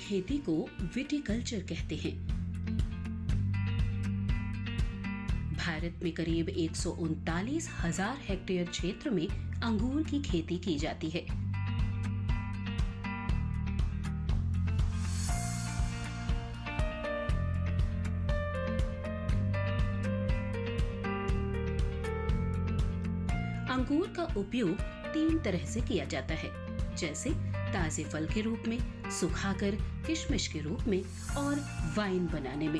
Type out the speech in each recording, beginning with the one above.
खेती को विटिकल्चर कहते हैं। भारत में करीब 139,000 हेक्टेयर क्षेत्र में अंगूर की खेती की जाती है। अंगूर का उपयोग 3 तरह से किया जाता है, जैसे ताजे फल के रूप में, सुखाकर किशमिश के रूप में और वाइन बनाने में।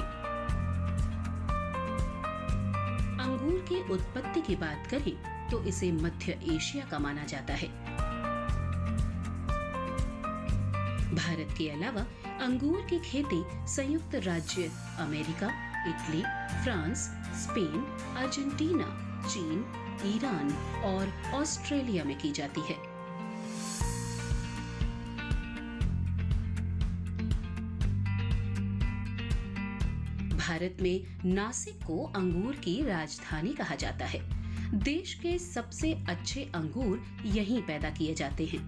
अंगूर की उत्पत्ति की बात करें तो इसे मध्य एशिया का माना जाता है। भारत के अलावा अंगूर की खेती संयुक्त राज्य America, Italy, France, Spain, Argentina, चीन, ईरान और ऑस्ट्रेलिया में की जाती है। भारत में नासिक को अंगूर की राजधानी कहा जाता है। देश के सबसे अच्छे अंगूर यहीं पैदा किए जाते हैं।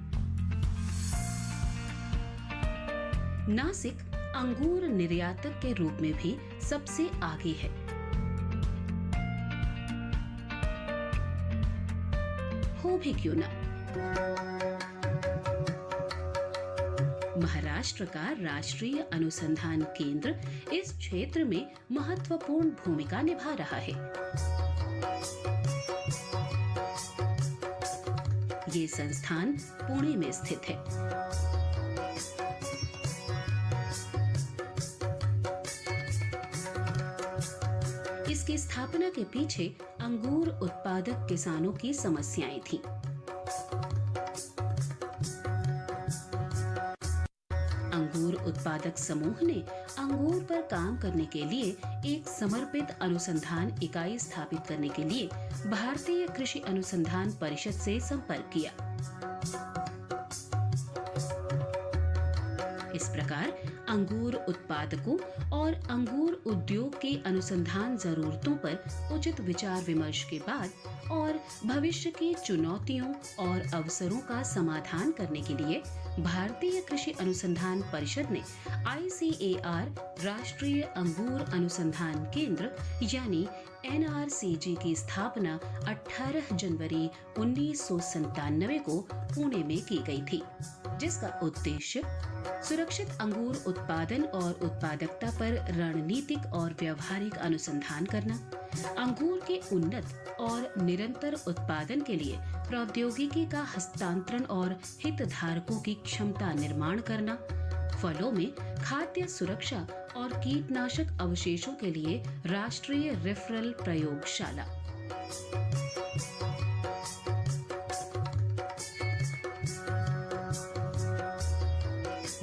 नासिक अंगूर निर्यातक के रूप में भी सबसे आगे है। हो भी क्यों ना, महाराष्ट्र का राष्ट्रीय अनुसंधान केंद्र इस क्षेत्र में महत्वपूर्ण भूमिका निभा रहा है। ये संस्थान पुणे में स्थित है। इसकी स्थापना के पीछे अंगूर उत्पादक किसानों की समस्याएं थीं। अंगूर उत्पादक समूह ने अंगूर पर काम करने के लिए एक समर्पित अनुसंधान इकाई स्थापित करने के लिए भारतीय कृषि अनुसंधान परिषद से संपर्क किया। इस प्रकार अंगूर उत्पादकों और अंगूर उद्योग के अनुसंधान जरूरतों पर उचित विचार विमर्श के बाद और भविष्य की चुनौतियों और अवसरों का समाधान करने के लिए भारतीय कृषि अनुसंधान परिषद ने ICAR राष्ट्रीय अंगूर अनुसंधान केंद्र यानी NRCG की स्थापना 18 जनवरी 1997 को पुणे में की गई थी, जिसका उद्देश्य सुरक्षित अंगूर उत्पादन और उत्पादकता पर रणनीतिक और व्यावहारिक अनुसंधान करना, अंगूर के उन्नत और निरंतर उत्पादन के लिए प्रौद्योगिकी का हस्तांतरण और हितधारकों की क्षमता निर्माण करना, फलों में खाद्य सुरक्षा और कीटनाशक अवशेषों के लिए राष्ट्रीय रेफरल प्रयोगशाला।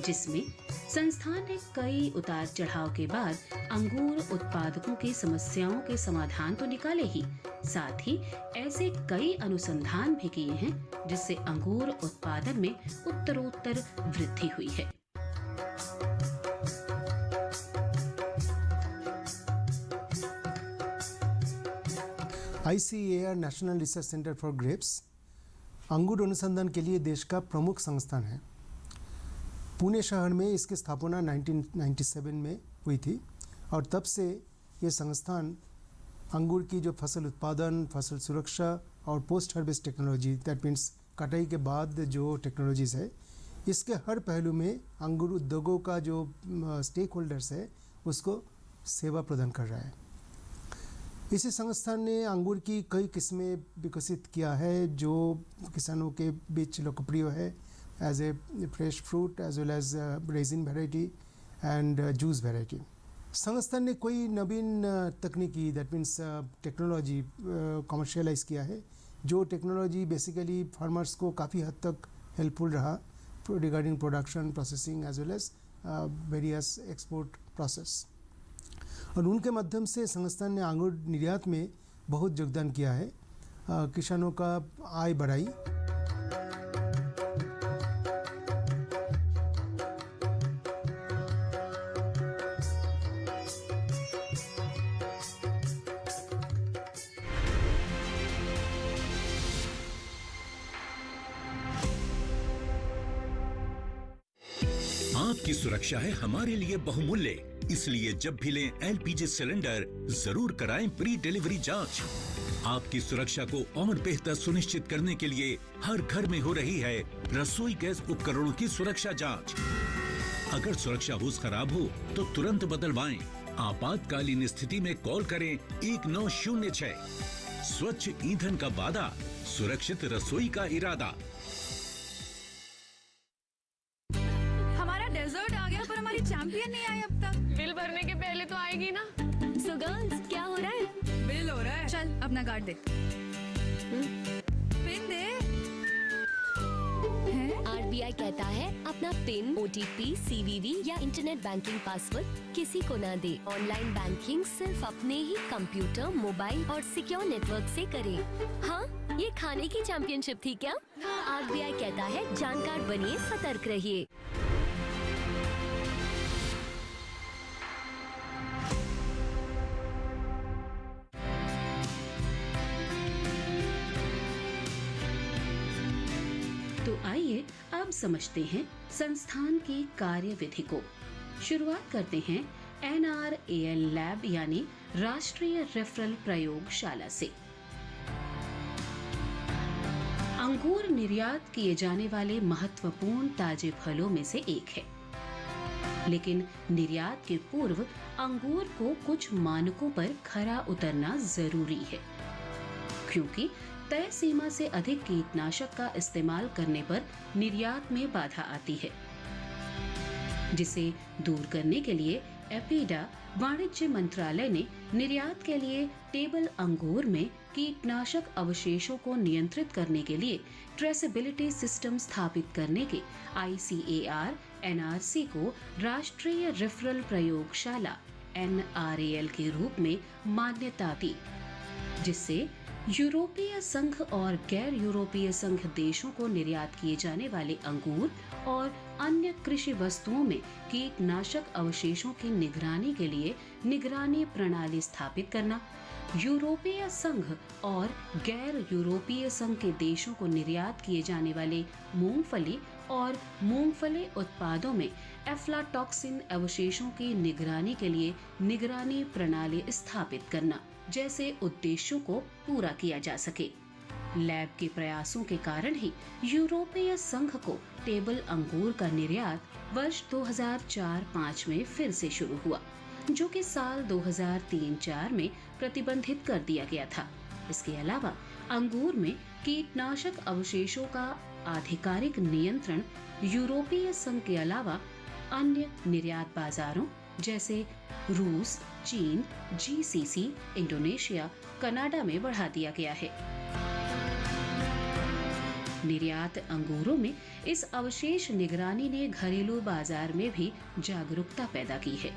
जिसमें संस्थान ने कई उतार चढ़ाव के बाद अंगूर उत्पादकों की समस्याओं के समाधान तो निकाले ही, साथ ही ऐसे कई अनुसंधान भी किए हैं जिससे अंगूर उत्पादन में उत्तरोत्तर वृद्धि हुई है। ICAR national research centre for grapes अंगूर अनुसंधान के लिए देश का प्रमुख संस्थान है। पुणे शहर में इसकी स्थापना 1997 में हुई थी और तब से ये संस्थान अंगूर की जो फसल उत्पादन, फसल सुरक्षा और post harvest technology, that means कटाई के बाद जो टेक्नोलॉजीज़ है, इसके हर पहलू में अंगूर उद्योगों का जो स्टेक होल्डर्स है उसको सेवा प्रदान कर रहा है। इसी संस्थान ने अंगूर की कई किस्में विकसित किया है जो किसानों के बीच लोकप्रिय है as a fresh fruit as well as resin variety and juice variety. संस्थान ने कोई नवीन तकनीकी दैट मीन्स टेक्नोलॉजी कमर्शियलाइज किया है, जो टेक्नोलॉजी बेसिकली फार्मर्स को काफ़ी हद तक हेल्पफुल रहा regarding production, processing as well as various export process. और उनके माध्यम से संस्थान ने अंगूर निर्यात में बहुत योगदान किया है, किसानों का आय बढ़ाई। आपकी सुरक्षा है हमारे लिए बहुमूल्य, इसलिए जब भी लें LPG सिलेंडर जरूर कराएं प्री डिलीवरी जांच। आपकी सुरक्षा को और बेहतर सुनिश्चित करने के लिए हर घर में हो रही है रसोई गैस उपकरणों की सुरक्षा जांच। अगर सुरक्षा होस खराब हो तो तुरंत बदलवाएं। आपातकालीन स्थिति में कॉल करें 1906। स्वच्छ ईंधन का वादा, सुरक्षित रसोई का इरादा। हमारा डेजर्ट आ गया पर हमारी चैंपियन नहीं आई अब तक। बिल भरने के पहले तो आएगी ना। सो गर्ल्स, क्या हो रहा है? बिल हो रहा है। चल अपना कार्ड दे। पिन दे। RBI कहता है अपना पिन, OTP, CVV या इंटरनेट बैंकिंग पासवर्ड किसी को ना दे। ऑनलाइन बैंकिंग सिर्फ अपने ही कंप्यूटर, मोबाइल और सिक्योर नेटवर्क से करें। हाँ, ये खाने की चैंपियनशिप थी क्या? RBI कहता है जानकार बनिए, सतर्क रहिए। तो आइए अब समझते हैं संस्थान की कार्यविधि को। शुरुआत करते हैं NRAL लैब यानी राष्ट्रीय रेफरल प्रयोगशाला से। अंगूर निर्यात किए जाने वाले महत्वपूर्ण ताजे फलों में से एक है, लेकिन निर्यात के पूर्व अंगूर को कुछ मानकों पर खरा उतरना जरूरी है, क्योंकि तय सीमा से अधिक कीटनाशक का इस्तेमाल करने पर निर्यात में बाधा आती है, जिसे दूर करने के लिए एपीडा वाणिज्य मंत्रालय ने निर्यात के लिए टेबल अंगूर में कीटनाशक अवशेषों को नियंत्रित करने के लिए ट्रेसेबिलिटी सिस्टम स्थापित करने के ICAR NRC को राष्ट्रीय रेफरल प्रयोगशाला NRAL के रूप में मान्यता दी, जिससे यूरोपीय संघ और गैर यूरोपीय संघ देशों को निर्यात किए जाने वाले अंगूर और अन्य कृषि वस्तुओं में कीटनाशक अवशेषों की निगरानी के लिए निगरानी प्रणाली स्थापित करना, यूरोपीय संघ और गैर यूरोपीय संघ के देशों को निर्यात किए जाने वाले मूंगफली और मूंगफली उत्पादों में एफ्लाटॉक्सिन अवशेषों की निगरानी के लिए निगरानी प्रणाली स्थापित करना जैसे उद्देश्यों को पूरा किया जा सके। लैब के प्रयासों के कारण ही यूरोपीय संघ को टेबल अंगूर का निर्यात वर्ष 2004-05 में फिर से शुरू हुआ, जो कि साल 2003-04 में प्रतिबंधित कर दिया गया था। इसके अलावा अंगूर में कीटनाशक अवशेषों का आधिकारिक नियंत्रण यूरोपीय संघ के अलावा अन्य निर्यात बाजारों जैसे रूस, चीन, GCC, इंडोनेशिया, कनाडा में बढ़ा दिया गया है। निर्यात अंगूरों में इस अवशेष निगरानी ने घरेलू बाजार में भी जागरूकता पैदा की है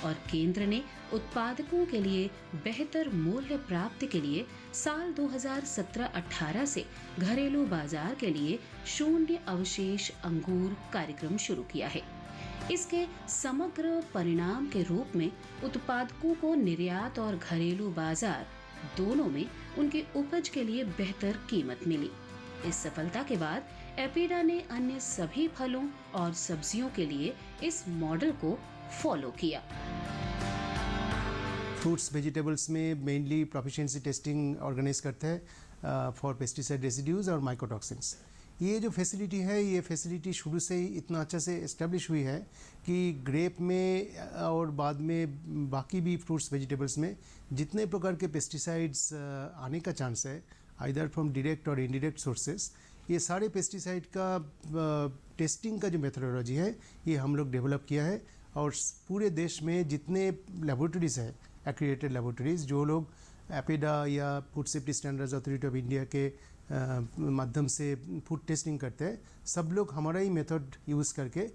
और केंद्र ने उत्पादकों के लिए बेहतर मूल्य प्राप्ति के लिए साल 2017-18 से घरेलू बाजार के लिए शून्य अवशेष अंगूर कार्यक्रम शुरू किया है। इसके समग्र परिणाम के रूप में उत्पादकों को निर्यात और घरेलू बाजार दोनों में उनकी उपज के लिए बेहतर कीमत मिली। इस सफलता के बाद एपीडा ने अन्य सभी फलों और सब्जियों के लिए इस मॉडल को फॉलो किया। फ्रूट्स वेजिटेबल्स में मेनली प्रोफिशिएंसी टेस्टिंग ऑर्गेनाइज करते हैं फॉर पेस्टिसाइड रेसिड्यूज और माइकोटॉक्सिन्स। ये जो फैसिलिटी है, ये फैसिलिटी शुरू से ही इतना अच्छा से इस्टेब्लिश हुई है कि ग्रेप में और बाद में बाकी भी फ्रूट्स वेजिटेबल्स में जितने प्रकार के पेस्टिसाइड्स आने का चांस है, आइदर फ्रॉम डायरेक्ट और इनडायरेक्ट सोर्सेस, ये सारे पेस्टिसाइड का टेस्टिंग का जो मेथोडोलॉजी है ये हम लोग डेवलप किया है। और पूरे देश में जितने लेबोरेटरीज़ है, एक्रीडेटेड लेबोरेटरीज़, जो लोग एपीडा या food safety standards authority of India के माध्यम से फूड टेस्टिंग करते हैं, सब लोग हमारा ही मेथड यूज़ करके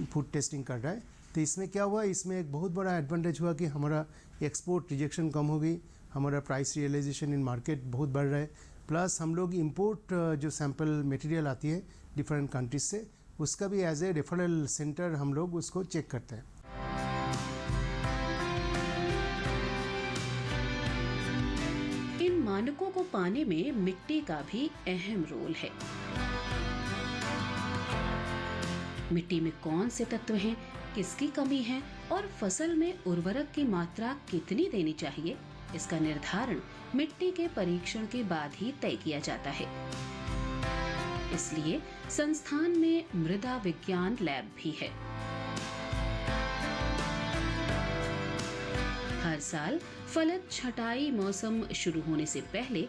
फूड टेस्टिंग कर रहा है। तो इसमें क्या हुआ, इसमें एक बहुत बड़ा एडवांटेज हुआ कि हमारा एक्सपोर्ट रिजेक्शन कम हो गई, हमारा प्राइस रियलाइजेशन इन मार्केट बहुत बढ़ रहा है, प्लस हम लोग इंपोर्ट जो सैम्पल मटेरियल आती है डिफरेंट कंट्रीज से, उसका भी एज ए रेफरल सेंटर हम लोग उसको चेक करते हैं। इन मानकों को पाने में मिट्टी का भी अहम रोल है। मिट्टी में कौन से तत्व हैं, किसकी कमी है और फसल में उर्वरक की मात्रा कितनी देनी चाहिए, इसका निर्धारण मिट्टी के परीक्षण के बाद ही तय किया जाता है। इसलिए संस्थान में मृदा विज्ञान लैब भी है। हर साल फलत छटाई मौसम शुरू होने से पहले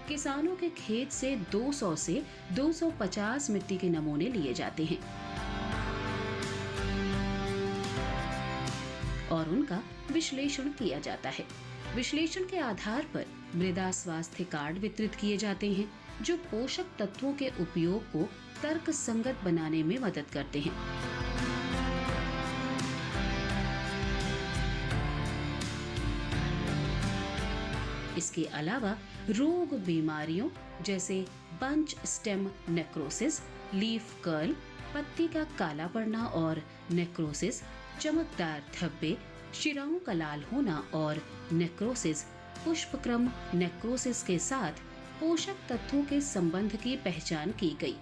किसानों के खेत से 200 से 250 मिट्टी के नमूने लिए जाते हैं और उनका विश्लेषण किया जाता है। विश्लेषण के आधार पर मृदा स्वास्थ्य कार्ड वितरित किए जाते हैं जो पोषक तत्वों के उपयोग को तर्कसंगत बनाने में मदद करते हैं। इसके अलावा रोग बीमारियों जैसे bunch stem necrosis, leaf curl, पत्ती का काला पड़ना और नेक्रोसिस, चमकदार धब्बे, शिराओं का लाल होना और नेक्रोसिस, पुष्पक्रम नेक्रोसिस के साथ पोषक तत्वों के संबंध की पहचान की गई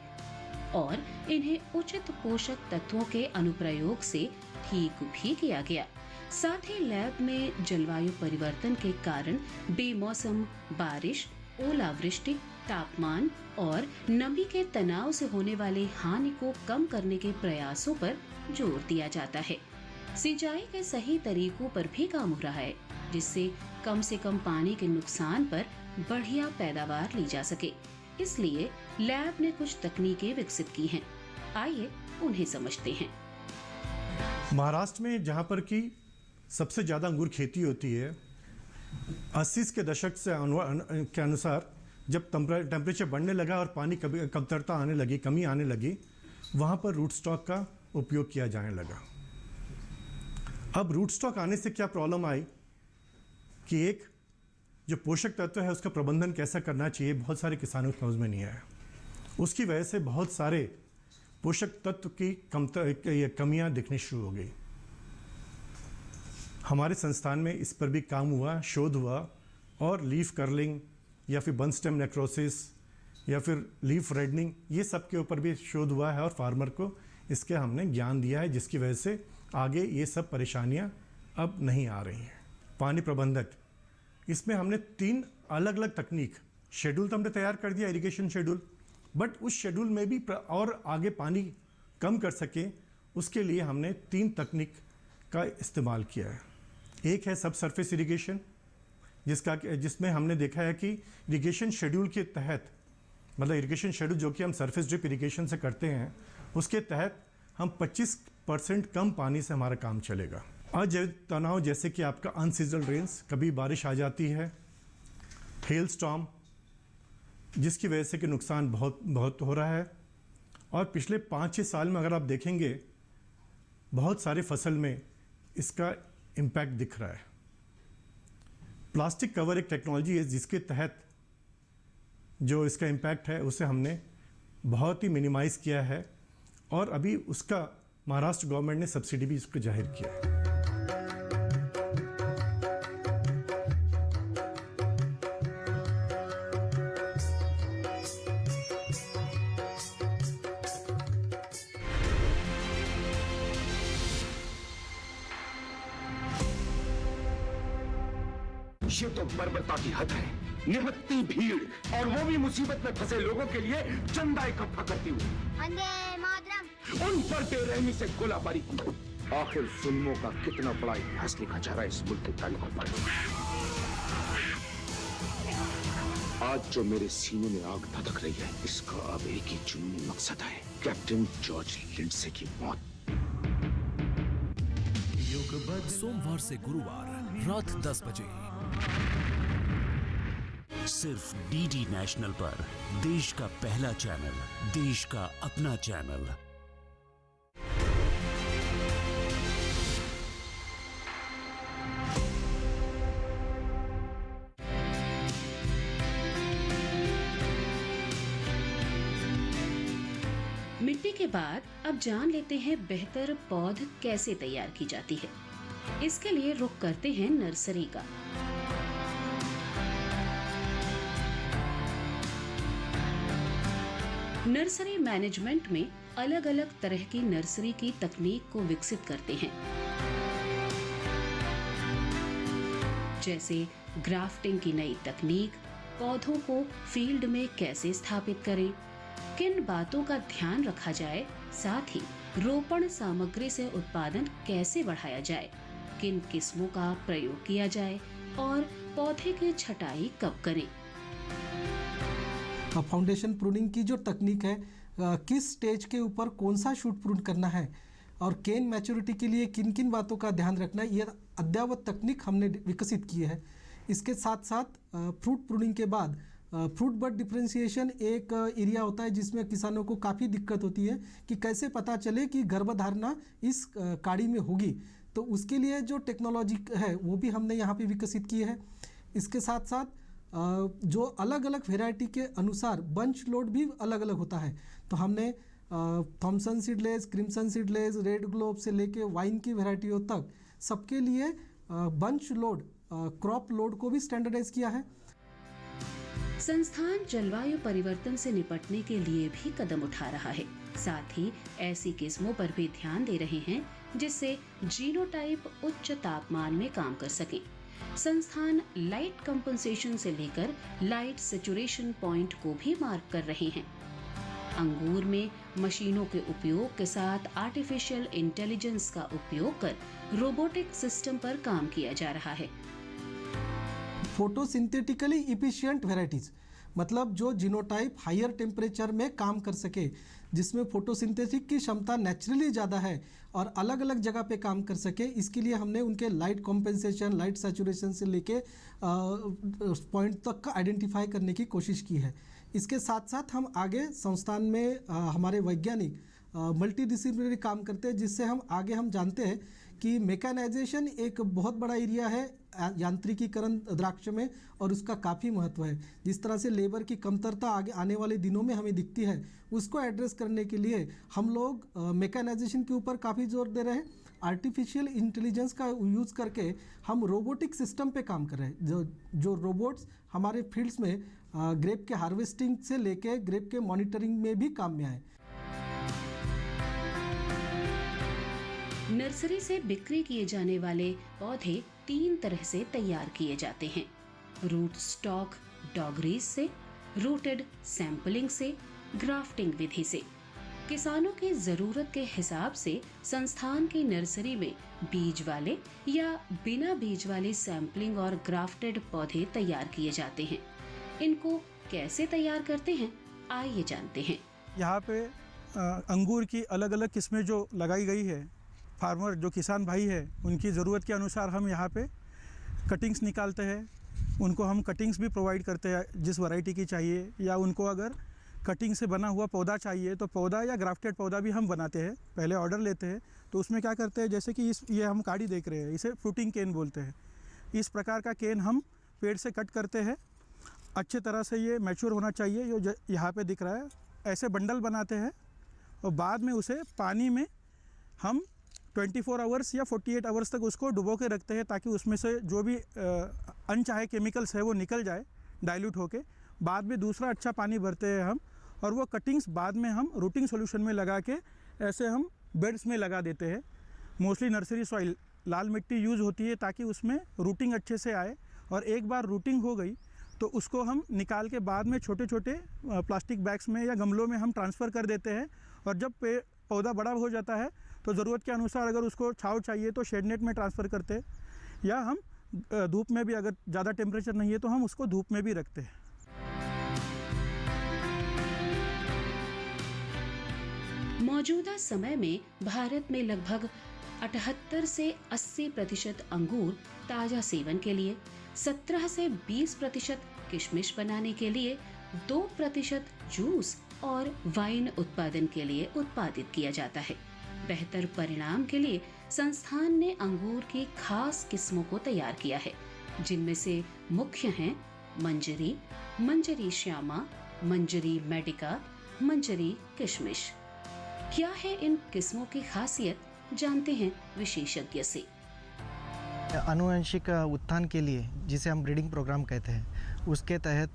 और इन्हें उचित पोषक तत्वों के अनुप्रयोग से ठीक भी किया गया। साथ ही लैब में जलवायु परिवर्तन के कारण बेमौसम बारिश, ओलावृष्टि, तापमान और नमी के तनाव से होने वाली हानि को कम करने के प्रयासों पर जोर दिया जाता है। सिंचाई के सही तरीकों पर भी काम हो रहा है जिससे कम से कम पानी के नुकसान पर बढ़िया पैदावार ली जा सके। इसलिए लैब ने कुछ तकनीकें विकसित की हैं। आइए उन्हें समझते हैं। महाराष्ट्र में जहाँ पर की सबसे ज़्यादा अंगूर खेती होती है, 80 के दशक से के अनुसार जब टेम्परेचर बढ़ने लगा और पानी कमतरता आने लगी, कमी आने लगी, वहाँ पर रूट स्टॉक का उपयोग किया जाने लगा। अब रूट स्टॉक आने से क्या प्रॉब्लम आई कि एक जो पोषक तत्व है उसका प्रबंधन कैसा करना चाहिए, बहुत सारे किसानों को समझ में नहीं आया। उसकी वजह से बहुत सारे पोषक तत्व की कमियां दिखनी शुरू हो गई। हमारे संस्थान में इस पर भी काम हुआ, शोध हुआ और लीफ कर्लिंग या फिर बंच स्टेम नेक्रोसिस या फिर लीफ रेडनिंग, ये सब के ऊपर भी शोध हुआ है और फार्मर को इसके हमने ज्ञान दिया है, जिसकी वजह से आगे ये सब परेशानियां अब नहीं आ रही हैं। पानी प्रबंधक, इसमें हमने 3 अलग अलग तकनीक, शेड्यूल तो हमने तैयार कर दिया, इरिगेशन शेड्यूल, बट उस शेड्यूल में भी और आगे पानी कम कर सके उसके लिए हमने 3 तकनीक का इस्तेमाल किया है। एक है सब सरफेस इरिगेशन, जिसमें हमने देखा है कि इरिगेशन शेड्यूल के तहत, मतलब इरिगेशन शेड्यूल जो कि हम सरफेस ड्रिप इरिगेशन से करते हैं, उसके तहत हम 25% कम पानी से हमारा काम चलेगा। अजैव तनाव जैसे कि आपका अनसीजनल रेन्स, कभी बारिश आ जाती है, हेल स्टॉर्म, जिसकी वजह से कि नुकसान बहुत हो रहा है। और पिछले 5-6 साल में अगर आप देखेंगे बहुत सारे फसल में इसका इम्पैक्ट दिख रहा है। प्लास्टिक कवर एक टेक्नोलॉजी है जिसके तहत जो इसका इम्पैक्ट है उसे हमने बहुत ही मिनिमाइज़ किया है और अभी उसका महाराष्ट्र गवर्नमेंट ने सब्सिडी भी इसको जाहिर किया है। ये तो बर्बरता की हद है। निहत्ती भीड़, और वो भी मुसीबत में फंसे लोगों के लिए चंदा इकट्ठा करती हुई, वंदे मातरम। उन पर बेरहमी से गोलाबारी की। आखिर जुल्मों का कितना बड़ा इतिहास लिखा जा रहा है इस मुल्क की तारीखों पर। आज जो मेरे सीने में आग धधक रही है, इसका अब एक ही जुनूनी मकसद है, कैप्टन जॉर्ज लिंडसे की मौत। सोमवार से गुरुवार रात 10 बजे सिर्फ डीडी नेशनल पर, देश का पहला चैनल, देश का अपना चैनल। मिट्टी के बाद अब जान लेते हैं बेहतर पौध कैसे तैयार की जाती है। इसके लिए रुख करते हैं नर्सरी का। नर्सरी मैनेजमेंट में अलग अलग तरह की नर्सरी की तकनीक को विकसित करते हैं, जैसे ग्राफ्टिंग की नई तकनीक, पौधों को फील्ड में कैसे स्थापित करें, किन बातों का ध्यान रखा जाए, साथ ही रोपण सामग्री से उत्पादन कैसे बढ़ाया जाए, किन किस्मों का प्रयोग किया जाए और पौधे की छटाई कब करें। फाउंडेशन प्रूनिंग की जो तकनीक है, किस स्टेज के ऊपर कौन सा शूट प्रून करना है और केन मैच्योरिटी के लिए किन किन बातों का ध्यान रखना है, यह अद्ययावत तकनीक हमने विकसित की है। इसके साथ साथ फ्रूट प्रूनिंग के बाद फ्रूट बड डिफरेंशिएशन एक एरिया होता है जिसमें किसानों को काफ़ी दिक्कत होती है कि कैसे पता चले कि गर्भधारणा इस काड़ी में होगी, तो उसके लिए जो टेक्नोलॉजी है वो भी हमने यहाँ पे विकसित की है। इसके साथ साथ जो अलग अलग वेराइटी के अनुसार बंच लोड भी अलग अलग होता है, तो हमने Thompson seedless, crimson seedless, red globe से लेके वाइन की वेराइटियों तक सबके लिए बंच लोड, क्रॉप लोड को भी स्टैंडर्डाइज किया है। संस्थान जलवायु परिवर्तन से निपटने के लिए भी कदम उठा रहा है, साथ ही ऐसी किस्मों पर भी ध्यान दे रहे हैं जिससे जीनोटाइप उच्च तापमान में काम कर सके। संस्थान लाइट कंपनसेशन से लेकर लाइट सैचुरेशन पॉइंट को भी मार्क कर रहे हैं। अंगूर में मशीनों के उपयोग के साथ आर्टिफिशियल इंटेलिजेंस का उपयोग कर रोबोटिक सिस्टम पर काम किया जा रहा है। फोटोसिंथेटिकली इफिशिएंट वेराइटीज, मतलब जो जीनोटाइप हायर टेम्परेचर में काम कर सके, जिसमें फोटोसिंथेटिक की क्षमता नेचुरली ज़्यादा है और अलग अलग जगह पे काम कर सके, इसके लिए हमने उनके लाइट कॉम्पेंसेशन, लाइट सैचुरेशन से लेके पॉइंट तक का आइडेंटिफाई करने की कोशिश की है। इसके साथ साथ हम आगे संस्थान में हमारे वैज्ञानिक मल्टी डिसिप्लिनरी काम करते हैं, जिससे हम जानते हैं कि मेकानाइजेशन एक बहुत बड़ा एरिया है यांत्रिकीकरण द्राक्ष में और उसका काफ़ी महत्व है। जिस तरह से लेबर की कमतरता आगे आने वाले दिनों में हमें दिखती है, उसको एड्रेस करने के लिए हम लोग मेकानाइजेशन के ऊपर काफ़ी जोर दे रहे हैं। आर्टिफिशियल इंटेलिजेंस का यूज़ करके हम रोबोटिक सिस्टम पे काम कर रहे हैं, जो रोबोट्स हमारे फील्ड्स में ग्रेप के हार्वेस्टिंग से लेके ग्रेप के मॉनिटरिंग में भी काम में आए। नर्सरी से बिक्री किए जाने वाले पौधे 3 तरह से तैयार किए जाते हैं: रूट स्टॉक डॉगरीज से, रूटेड सैंपलिंग से, ग्राफ्टिंग विधि से। किसानों की जरूरत के हिसाब से संस्थान की नर्सरी में बीज वाले या बिना बीज वाले सैंपलिंग और ग्राफ्टेड पौधे तैयार किए जाते हैं। इनको कैसे तैयार करते हैं, आइए जानते हैं। यहाँ पे अंगूर की अलग अलग किस्में जो लगाई गई है, फार्मर जो किसान भाई है उनकी ज़रूरत के अनुसार हम यहाँ पे कटिंग्स निकालते हैं। उनको हम कटिंग्स भी प्रोवाइड करते हैं जिस वैरायटी की चाहिए, या उनको अगर कटिंग से बना हुआ पौधा चाहिए तो पौधा या ग्राफ्टेड पौधा भी हम बनाते हैं। पहले ऑर्डर लेते हैं तो उसमें क्या करते हैं, जैसे कि ये हम काड़ी देख रहे हैं, इसे फ्रूटिंग केन बोलते हैं। इस प्रकार का केन हम पेड़ से कट करते हैं। अच्छे तरह से ये मैच्योर होना चाहिए, जो यहाँ पे दिख रहा है। ऐसे बंडल बनाते हैं और बाद में उसे पानी में हम 24 आवर्स या 48 आवर्स तक उसको डुबो के रखते हैं, ताकि उसमें से जो भी अनचाहे केमिकल्स है वो निकल जाए डाइल्यूट होके। बाद में दूसरा अच्छा पानी भरते हैं हम, और वो कटिंग्स बाद में हम रूटिंग सॉल्यूशन में लगा के ऐसे हम बेड्स में लगा देते हैं। मोस्टली नर्सरी सॉइल लाल मिट्टी यूज़ होती है ताकि उसमें रूटिंग अच्छे से आए, और एक बार रूटिंग हो गई तो उसको हम निकाल के बाद में छोटे छोटे प्लास्टिक बैग्स में या गमलों में हम ट्रांसफ़र कर देते हैं। और जब पौधा बड़ा हो जाता है तो ज़रूरत के अनुसार अगर उसको छांव चाहिए तो शेड नेट में ट्रांसफ़र करते हैं, या हम धूप में भी, अगर ज़्यादा टेम्परेचर नहीं है तो हम उसको धूप में भी रखते हैं। मौजूदा समय में भारत में लगभग 78 से 80% अंगूर ताजा सेवन के लिए, 17 से 20% किशमिश बनाने के लिए, 2% जूस और वाइन उत्पादन के लिए उत्पादित किया जाता है। बेहतर परिणाम के लिए संस्थान ने अंगूर की खास किस्मों को तैयार किया है, जिनमें से मुख्य हैं मंजरी, मंजरी श्यामा, मंजरी मेडिका, मंजरी किशमिश। क्या है इन किस्मों की खासियत, जानते हैं विशेषज्ञ से। आनुवंशिक उत्थान के लिए, जिसे हम ब्रीडिंग प्रोग्राम कहते हैं, उसके तहत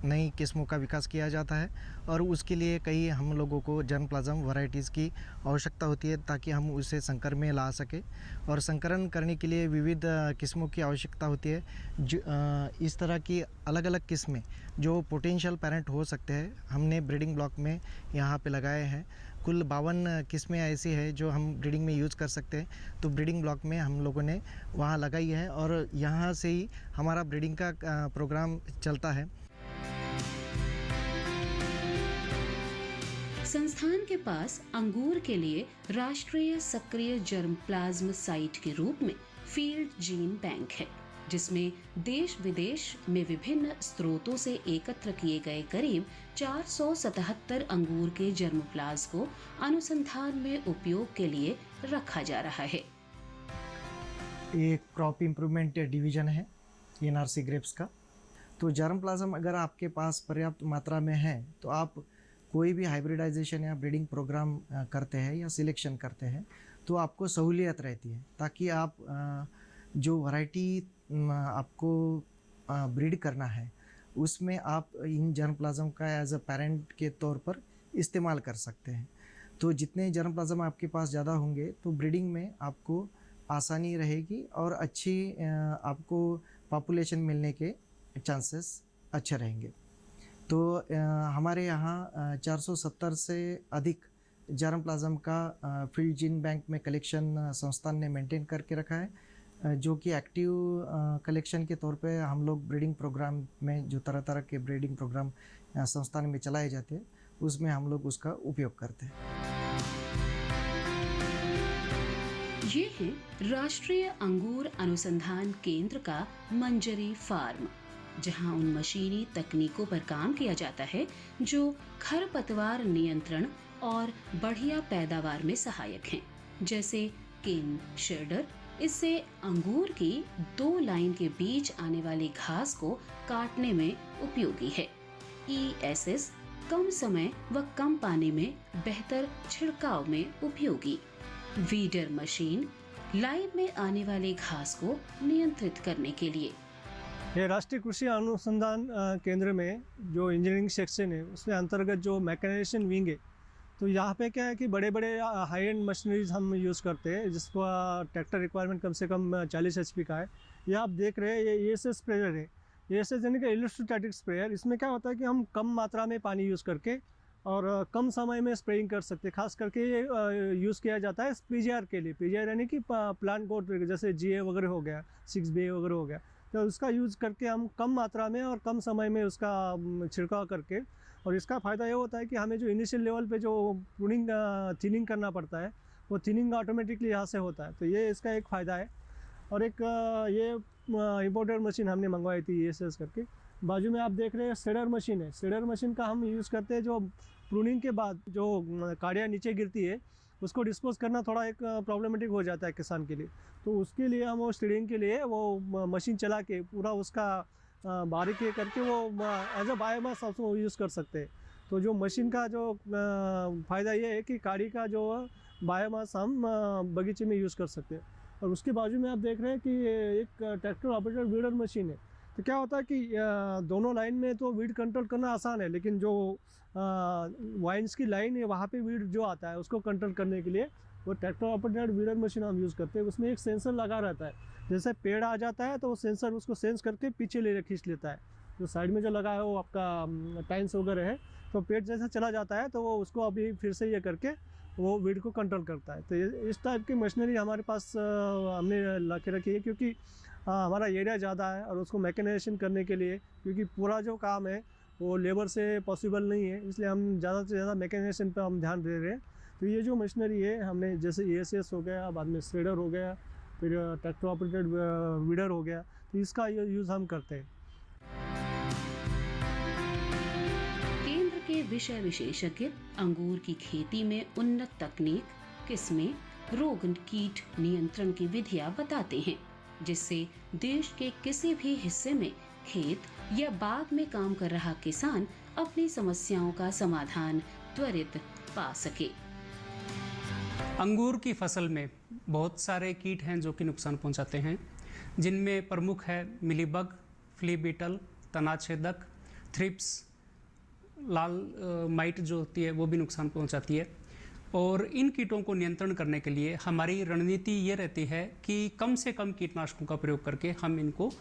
नई किस्मों का विकास किया जाता है और उसके लिए कई हम लोगों को जर्मप्लाज्म वैरायटीज़ की आवश्यकता होती है ताकि हम उसे संकर में ला सकें। और संकरण करने के लिए विविध किस्मों की आवश्यकता होती है। इस तरह की अलग अलग किस्में जो पोटेंशियल पेरेंट हो सकते हैं, हमने ब्रीडिंग ब्लॉक में यहाँ पे लगाए हैं। कुल 52 किस्में ऐसी है जो हम ब्रीडिंग में यूज़ कर सकते हैं, तो ब्रीडिंग ब्लॉक में हम लोगों ने वहाँ लगाई है और यहाँ से ही हमारा ब्रीडिंग का प्रोग्राम चलता है। संस्थान के पास अंगूर के लिए राष्ट्रीय सक्रिय जर्मप्लाज्म साइट के रूप में फील्ड जीन बैंक है, जिसमें देश विदेश में विभिन्न स्रोतों से एकत्र किए गए करीब 477 अंगूर के जर्मप्लाज्म को अनुसंधान में उपयोग के लिए रखा जा रहा है। एक क्रॉप इम्प्रूवमेंट डिवीज़न है एनआरसी ग्रेप्स का। तो जर्मप्लाज्म अगर आपके पास पर्याप्त मात्रा में है तो आप कोई भी हाइब्रिडाइजेशन या ब्रीडिंग प्रोग्राम करते हैं या सिलेक्शन करते हैं तो आपको सहूलियत रहती है, ताकि आप जो वैरायटी आपको ब्रीड करना है उसमें आप इन जर्मप्लाज्म का एज अ पेरेंट के तौर पर इस्तेमाल कर सकते हैं। तो जितने जर्मप्लाज्म आपके पास ज़्यादा होंगे तो ब्रीडिंग में आपको आसानी रहेगी और अच्छी आपको पॉपुलेशन मिलने के चांसेस अच्छे रहेंगे। तो हमारे यहाँ 470 से अधिक जर्मप्लाज्म का फील्ड जीन बैंक में कलेक्शन संस्थान ने मेंटेन करके रखा है, जो कि एक्टिव कलेक्शन के तौर पे हम लोग ब्रीडिंग प्रोग्राम में जो तरह तरह के ब्रीडिंग प्रोग्राम संस्थान में चलाए जाते हैं उसमें हम लोग उसका उपयोग करते हैं। ये है राष्ट्रीय अंगूर अनुसंधान केंद्र का मंजरी फार्म, जहां उन मशीनी तकनीकों पर काम किया जाता है जो खरपतवार नियंत्रण और बढ़िया पैदावार में सहायक हैं, जैसे केन शेडर। इससे अंगूर की 2 लाइन के बीच आने वाली घास को काटने में उपयोगी है। ESS कम समय व कम पानी में बेहतर छिड़काव में उपयोगी। वीडर मशीन लाइन में आने वाली घास को नियंत्रित करने के लिए। ये राष्ट्रीय कृषि अनुसंधान केंद्र में जो इंजीनियरिंग सेक्शन है उसमें अंतर्गत जो मैकेनाइजेशन विंग है, तो यहाँ पे क्या है कि बड़े बड़े हाई एंड मशीनरीज हम यूज़ करते हैं जिसका ट्रैक्टर रिक्वायरमेंट कम से कम 40 HP का है। ये आप देख रहे हैं ये ESS स्प्रेयर है। ESS यानी कि इलेक्ट्रोस्टैटिक स्प्रेयर। इसमें क्या होता है कि हम कम मात्रा में पानी यूज़ करके और कम समय में स्प्रेइंग कर सकते हैं। खास करके ये यूज़ किया जाता है PGR के लिए। PGR यानी कि प्लांट ग्रोथ, जैसे GA वगैरह हो गया, 6BA वगैरह हो गया, तो उसका यूज़ करके हम कम मात्रा में और कम समय में उसका छिड़काव करके, और इसका फ़ायदा ये होता है कि हमें जो इनिशियल लेवल पे जो प्रूनिंग थिनिंग करना पड़ता है वो थिनिंग ऑटोमेटिकली यहाँ से होता है। तो ये इसका एक फ़ायदा है। और एक ये इम्पोर्टेड मशीन हमने मंगवाई थी ESS करके। बाजू में आप देख रहे हैं सीडर मशीन है। सीडर मशीन का हम यूज़ करते हैं जो प्रूनिंग के बाद जो काड़ियाँ नीचे गिरती है उसको डिस्पोज करना थोड़ा एक प्रॉब्लमेटिक हो जाता है किसान के लिए। तो उसके लिए हम वो सीडिंग के लिए वो मशीन चला के पूरा उसका बारीकी करके वो as a biomass also use कर सकते हैं। तो जो मशीन का जो फ़ायदा ये है कि काड़ी का जो बायोमास हम बगीचे में यूज़ कर सकते हैं। और उसके बाजू में आप देख रहे हैं कि एक ट्रैक्टर ऑपरेटेड वीडर मशीन है। तो क्या होता है कि दोनों लाइन में तो वीड कंट्रोल करना आसान है, लेकिन जो वाइन्स की लाइन है वहाँ पे वीड जो आता है उसको कंट्रोल करने के लिए वो ट्रैक्टर ऑपरेटेड वीडर मशीन हम यूज़ करते हैं। उसमें एक सेंसर लगा रहता है, जैसे पेड़ आ जाता है तो वो सेंसर उसको सेंस करके पीछे ले खींच लेता है। जो साइड में जो लगा है वो आपका टाइन्स वगैरह है, तो पेड़ जैसे चला जाता है तो वो उसको अभी फिर से ये करके वो वीड को कंट्रोल करता है। तो इस टाइप की मशीनरी हमारे पास हमने ला के रखी है, क्योंकि हमारा एरिया ज़्यादा है और उसको मैकेनाइजेशन करने के लिए, क्योंकि पूरा जो काम है वो लेबर से पॉसिबल नहीं है, इसलिए हम ज़्यादा से ज़्यादा मैकेनाइजेशन पर हम ध्यान दे रहे हैं। तो ये जो मशीनरी है हमने जैसे ESS हो गया, बाद में श्रेडर हो गया, फिर ट्रैक्टर ऑपरेटेड वीडर हो गया, तो इसका यूज़ हम करते हैं। केंद्र के विषय विशेषज्ञ अंगूर की खेती में उन्नत तकनीक, किस्में, रोग कीट नियंत्रण की विधियां बताते हैं, जिससे देश के किसी भी हिस्से में खेत या बाग में काम कर रहा किसान अपनी समस्याओं का समाधान त्वरित पा सके। अंगूर की फसल में बहुत सारे कीट हैं जो कि नुकसान पहुंचाते हैं, जिनमें प्रमुख है मिलीबग, फ्ली बीटल, तनाछेदक, थ्रिप्स, लाल माइट जो होती है वो भी नुकसान पहुंचाती है। और इन कीटों को नियंत्रण करने के लिए हमारी रणनीति ये रहती है कि कम से कम कीटनाशकों का प्रयोग करके हम इनको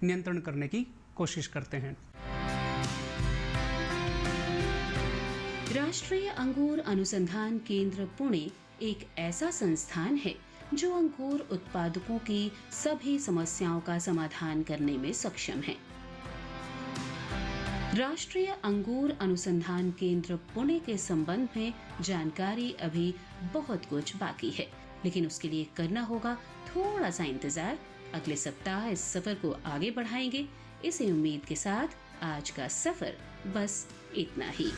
नियंत्रण करने की कोशिश करते हैं। राष्ट्रीय अंगूर अनुसंधान केंद्र पुणे एक ऐसा संस्थान है जो अंगूर उत्पादकों की सभी समस्याओं का समाधान करने में सक्षम है। राष्ट्रीय अंगूर अनुसंधान केंद्र पुणे के संबंध में जानकारी अभी बहुत कुछ बाकी है, लेकिन उसके लिए करना होगा थोड़ा सा इंतजार। अगले सप्ताह इस सफर को आगे बढ़ाएंगे। इसी उम्मीद के साथ आज का सफर बस इतना ही।